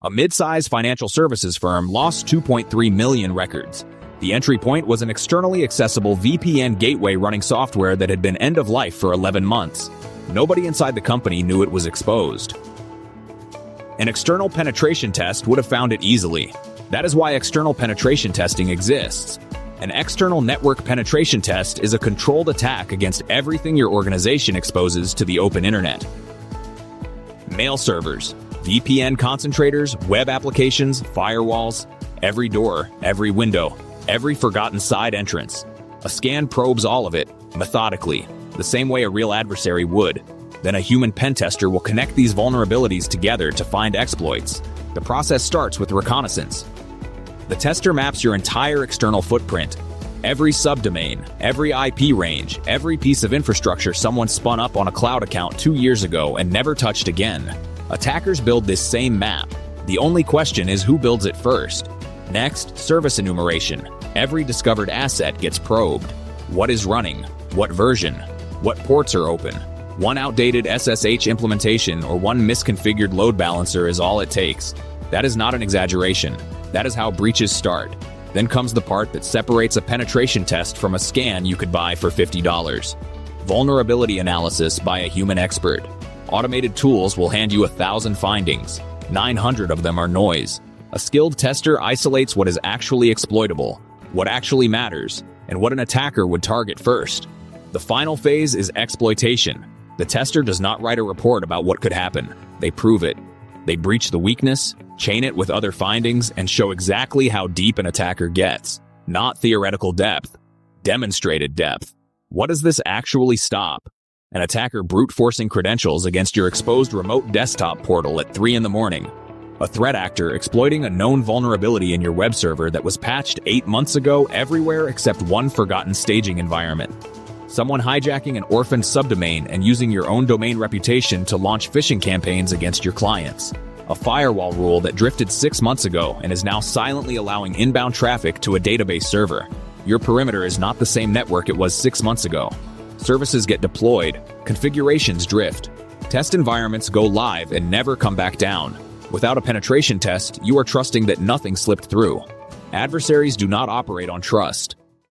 A mid-sized financial services firm lost 2.3 million records. The entry point was an externally accessible VPN gateway running software that had been end of life for 11 months. Nobody inside the company knew it was exposed. An external penetration test would have found it easily. That is why external penetration testing exists. An external network penetration test is a controlled attack against everything your organization exposes to the open internet. Mail servers, VPN concentrators, web applications, firewalls, every door, every window, every forgotten side entrance. A scan probes all of it, methodically, the same way a real adversary would. Then a human pen tester will connect these vulnerabilities together to find exploits. The process starts with reconnaissance. The tester maps your entire external footprint. Every subdomain, every IP range, every piece of infrastructure someone spun up on a cloud account 2 years ago and never touched again. Attackers build this same map. The only question is who builds it first. Next, service enumeration. Every discovered asset gets probed. What is running? What version? What ports are open? One outdated SSH implementation or one misconfigured load balancer is all it takes. That is not an exaggeration. That is how breaches start. Then comes the part that separates a penetration test from a scan you could buy for $50. Vulnerability analysis by a human expert. Automated tools will hand you 1,000 findings. 900 of them are noise. A skilled tester isolates what is actually exploitable, what actually matters, and what an attacker would target first. The final phase is exploitation. The tester does not write a report about what could happen. They prove it. They breach the weakness, chain it with other findings, and show exactly how deep an attacker gets. Not theoretical depth, demonstrated depth. What does this actually stop? An attacker brute-forcing credentials against your exposed remote desktop portal at 3 in the morning. A threat actor exploiting a known vulnerability in your web server that was patched 8 months ago everywhere except one forgotten staging environment. Someone hijacking an orphaned subdomain and using your own domain reputation to launch phishing campaigns against your clients. A firewall rule that drifted 6 months ago and is now silently allowing inbound traffic to a database server. Your perimeter is not the same network it was 6 months ago. Services get deployed, configurations drift. Test environments go live and never come back down. Without a penetration test, you are trusting that nothing slipped through. Adversaries do not operate on trust.